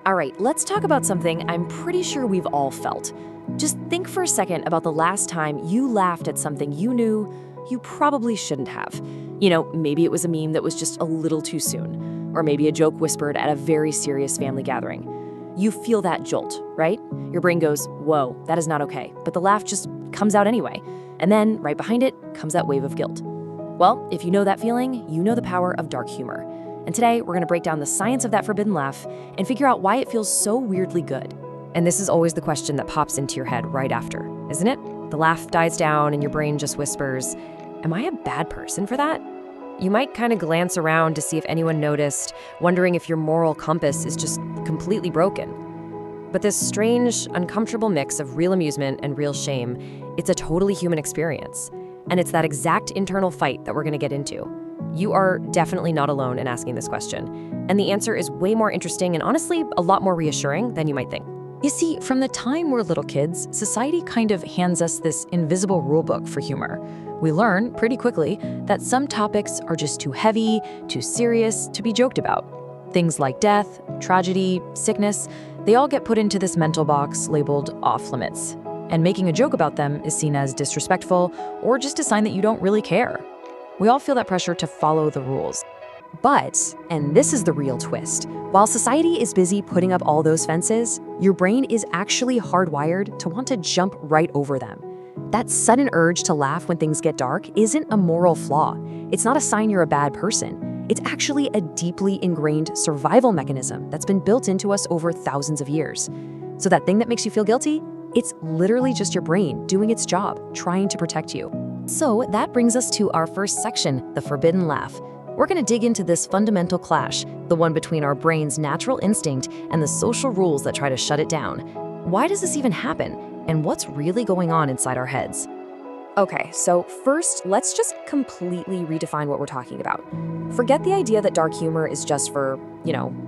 All right, let's talk about something I'm pretty sure we've all felt. Just think for a second about the last time you laughed at something you knew you probably shouldn't have. Maybe it was a meme that was just a little too soon, or maybe a joke whispered at a very serious family gathering. You feel that jolt, right? Your brain goes, whoa, that is not okay, but the laugh just comes out anyway. And then, right behind it, comes that wave of guilt. Well, if you know that feeling, you know the power of dark humor. And today, we're gonna break down the science of that forbidden laugh and figure out why it feels so weirdly good. And this is always the question that pops into your head right after, isn't it? The laugh dies down and your brain just whispers, am I a bad person for that? You might kind of glance around to see if anyone noticed, wondering if your moral compass is just completely broken. But this strange, uncomfortable mix of real amusement and real shame, it's a totally human experience. And it's that exact internal fight that we're gonna get into. You are definitely not alone in asking this question. And the answer is way more interesting and honestly, a lot more reassuring than you might think. You see, from the time we're little kids, society kind of hands us this invisible rulebook for humor. We learn pretty quickly that some topics are just too heavy, too serious to be joked about. Things like death, tragedy, sickness, they all get put into this mental box labeled off limits. And making a joke about them is seen as disrespectful or just a sign that you don't really care. We all feel that pressure to follow the rules. But, and this is the real twist, while society is busy putting up all those fences, your brain is actually hardwired to want to jump right over them. That sudden urge to laugh when things get dark isn't a moral flaw. It's not a sign you're a bad person. It's actually a deeply ingrained survival mechanism that's been built into us over thousands of years. So that thing that makes you feel guilty, it's literally just your brain doing its job, trying to protect you. So that brings us to our first section, the forbidden laugh. We're gonna dig into this fundamental clash, the one between our brain's natural instinct and the social rules that try to shut it down. Why does this even happen? And what's really going on inside our heads? Okay, so first, let's just completely redefine what we're talking about. Forget the idea that dark humor is just for,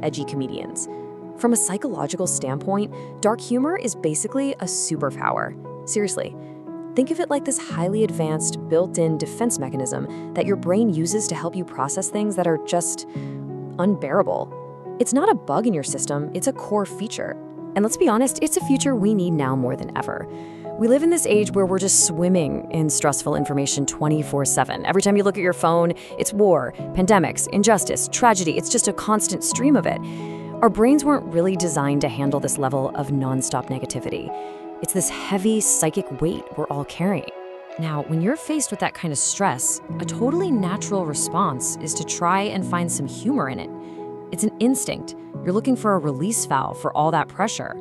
edgy comedians. From a psychological standpoint, dark humor is basically a superpower. Seriously. Think of it like this highly advanced, built-in defense mechanism that your brain uses to help you process things that are just unbearable. It's not a bug in your system, it's a core feature. And let's be honest, it's a feature we need now more than ever. We live in this age where we're just swimming in stressful information 24/7. Every time you look at your phone, it's war, pandemics, injustice, tragedy. It's just a constant stream of it. Our brains weren't really designed to handle this level of nonstop negativity. It's this heavy psychic weight we're all carrying. Now, when you're faced with that kind of stress, a totally natural response is to try and find some humor in it. It's an instinct. You're looking for a release valve for all that pressure.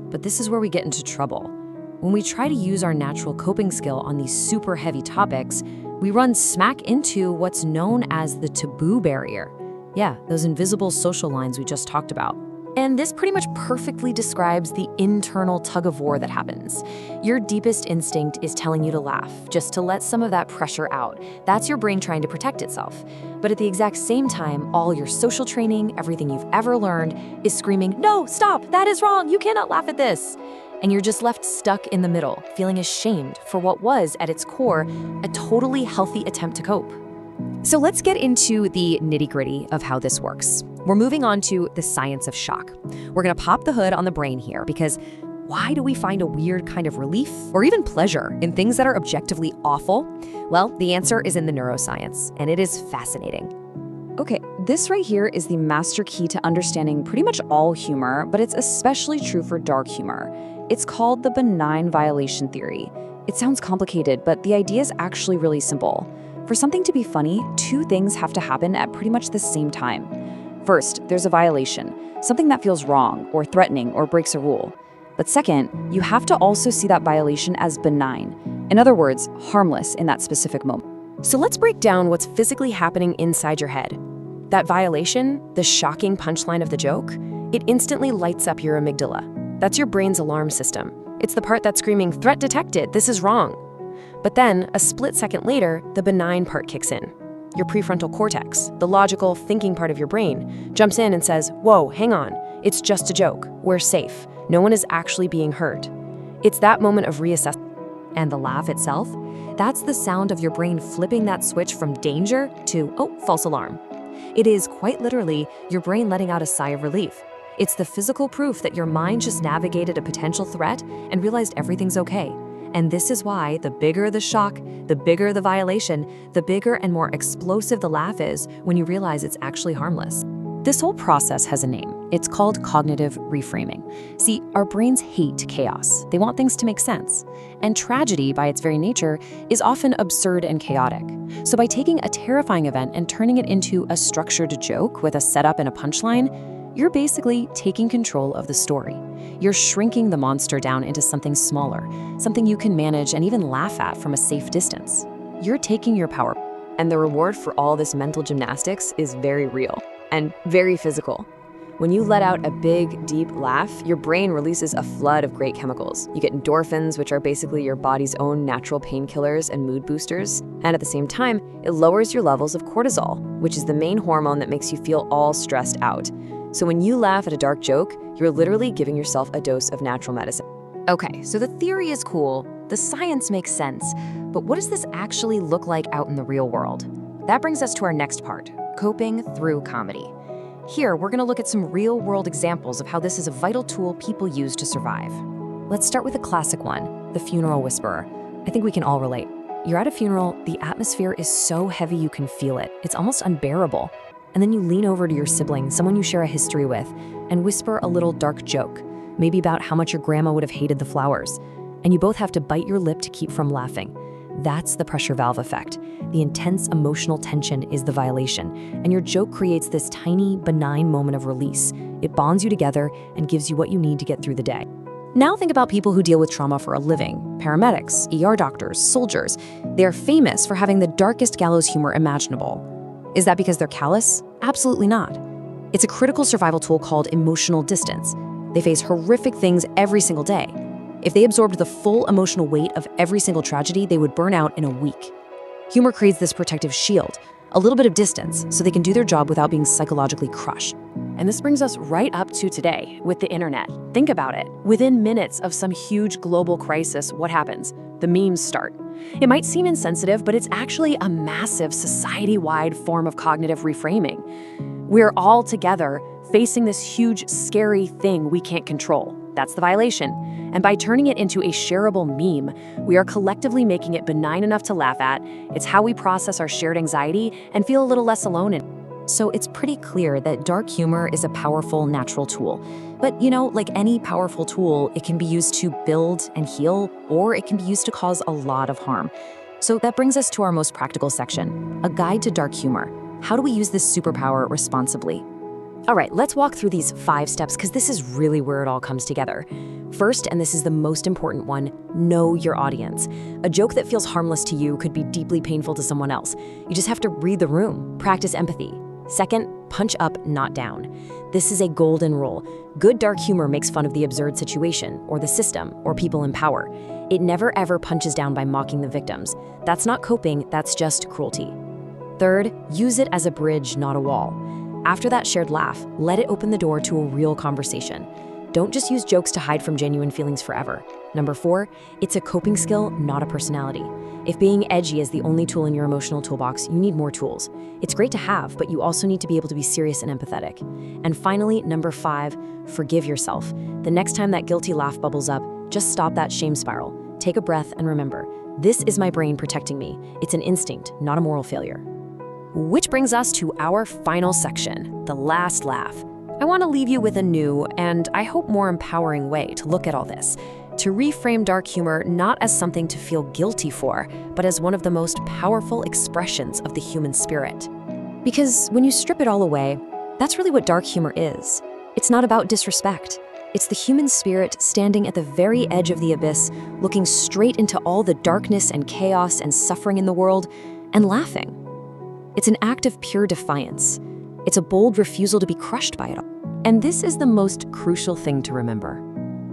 But this is where we get into trouble. When we try to use our natural coping skill on these super heavy topics, we run smack into what's known as the taboo barrier. Yeah, those invisible social lines we just talked about. And this pretty much perfectly describes the internal tug-of-war that happens. Your deepest instinct is telling you to laugh, just to let some of that pressure out. That's your brain trying to protect itself. But at the exact same time, all your social training, everything you've ever learned, is screaming, no, stop, that is wrong, you cannot laugh at this. And you're just left stuck in the middle, feeling ashamed for what was, at its core, a totally healthy attempt to cope. So let's get into the nitty-gritty of how this works. We're moving on to the science of shock. We're gonna pop the hood on the brain here because why do we find a weird kind of relief or even pleasure in things that are objectively awful? Well, the answer is in the neuroscience, and it is fascinating. Okay, this right here is the master key to understanding pretty much all humor, but it's especially true for dark humor. It's called the benign violation theory. It sounds complicated, but the idea is actually really simple. For something to be funny, two things have to happen at pretty much the same time. First, there's a violation, something that feels wrong or threatening or breaks a rule. But second, you have to also see that violation as benign. In other words, harmless in that specific moment. So let's break down what's physically happening inside your head. That violation, the shocking punchline of the joke, it instantly lights up your amygdala. That's your brain's alarm system. It's the part that's screaming, threat detected, this is wrong. But then, a split second later, the benign part kicks in. Your prefrontal cortex, the logical, thinking part of your brain, jumps in and says, whoa, hang on, it's just a joke, we're safe, no one is actually being hurt. It's that moment of reassessment. And the laugh itself, that's the sound of your brain flipping that switch from danger to, oh, false alarm. It is, quite literally, your brain letting out a sigh of relief. It's the physical proof that your mind just navigated a potential threat and realized everything's okay. And this is why the bigger the shock, the bigger the violation, the bigger and more explosive the laugh is when you realize it's actually harmless. This whole process has a name. It's called cognitive reframing. See, our brains hate chaos. They want things to make sense. And tragedy, by its very nature, is often absurd and chaotic. So by taking a terrifying event and turning it into a structured joke with a setup and a punchline, you're basically taking control of the story. You're shrinking the monster down into something smaller, something you can manage and even laugh at from a safe distance. You're taking your power. And the reward for all this mental gymnastics is very real and very physical. When you let out a big, deep laugh, your brain releases a flood of great chemicals. You get endorphins, which are basically your body's own natural painkillers and mood boosters. And at the same time, it lowers your levels of cortisol, which is the main hormone that makes you feel all stressed out. So when you laugh at a dark joke, you're literally giving yourself a dose of natural medicine. Okay, so the theory is cool, the science makes sense, but what does this actually look like out in the real world? That brings us to our next part, coping through comedy. Here, we're gonna look at some real-world examples of how this is a vital tool people use to survive. Let's start with a classic one, the funeral whisperer. I think we can all relate. You're at a funeral, the atmosphere is so heavy you can feel it. It's almost unbearable. And then you lean over to your sibling, someone you share a history with, and whisper a little dark joke, maybe about how much your grandma would have hated the flowers. And you both have to bite your lip to keep from laughing. That's the pressure valve effect. The intense emotional tension is the violation, and your joke creates this tiny, benign moment of release. It bonds you together and gives you what you need to get through the day. Now think about people who deal with trauma for a living. Paramedics, ER doctors, soldiers. They are famous for having the darkest gallows humor imaginable. Is that because they're callous? Absolutely not. It's a critical survival tool called emotional distance. They face horrific things every single day. If they absorbed the full emotional weight of every single tragedy, they would burn out in a week. Humor creates this protective shield, a little bit of distance, so they can do their job without being psychologically crushed. And this brings us right up to today with the internet. Think about it. Within minutes of some huge global crisis, what happens? The memes start. It might seem insensitive, but it's actually a massive society-wide form of cognitive reframing. We're all together facing this huge, scary thing we can't control. That's the violation. And by turning it into a shareable meme, we are collectively making it benign enough to laugh at. It's how we process our shared anxiety and feel a little less alone in. So it's pretty clear that dark humor is a powerful natural tool. But like any powerful tool, it can be used to build and heal, or it can be used to cause a lot of harm. So that brings us to our most practical section, a guide to dark humor. How do we use this superpower responsibly? All right, let's walk through these 5 steps because this is really where it all comes together. First, and this is the most important one, know your audience. A joke that feels harmless to you could be deeply painful to someone else. You just have to read the room, practice empathy. Second, punch up, not down. This is a golden rule. Good dark humor makes fun of the absurd situation, or the system, or people in power. It never ever punches down by mocking the victims. That's not coping, that's just cruelty. Third, use it as a bridge, not a wall. After that shared laugh, let it open the door to a real conversation. Don't just use jokes to hide from genuine feelings forever. Number 4, it's a coping skill, not a personality. If being edgy is the only tool in your emotional toolbox, you need more tools. It's great to have, but you also need to be able to be serious and empathetic. And finally, number 5, forgive yourself. The next time that guilty laugh bubbles up, just stop that shame spiral. Take a breath and remember, this is my brain protecting me. It's an instinct, not a moral failure. Which brings us to our final section, the last laugh. I want to leave you with a new, and I hope more empowering way to look at all this. To reframe dark humor not as something to feel guilty for, but as one of the most powerful expressions of the human spirit. Because when you strip it all away, that's really what dark humor is. It's not about disrespect. It's the human spirit standing at the very edge of the abyss, looking straight into all the darkness and chaos and suffering in the world, and laughing. It's an act of pure defiance. It's a bold refusal to be crushed by it all. And this is the most crucial thing to remember.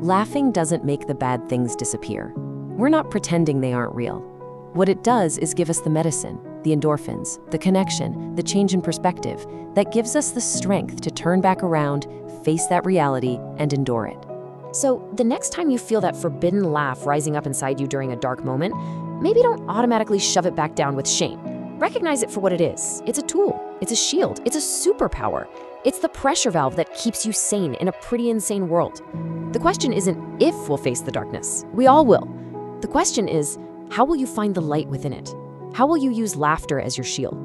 Laughing doesn't make the bad things disappear. We're not pretending they aren't real. What it does is give us the medicine, the endorphins, the connection, the change in perspective that gives us the strength to turn back around, face that reality, and endure it. So the next time you feel that forbidden laugh rising up inside you during a dark moment, maybe don't automatically shove it back down with shame. Recognize it for what it is. It's a tool, it's a shield, it's a superpower. It's the pressure valve that keeps you sane in a pretty insane world. The question isn't if we'll face the darkness. We all will. The question is, how will you find the light within it? How will you use laughter as your shield?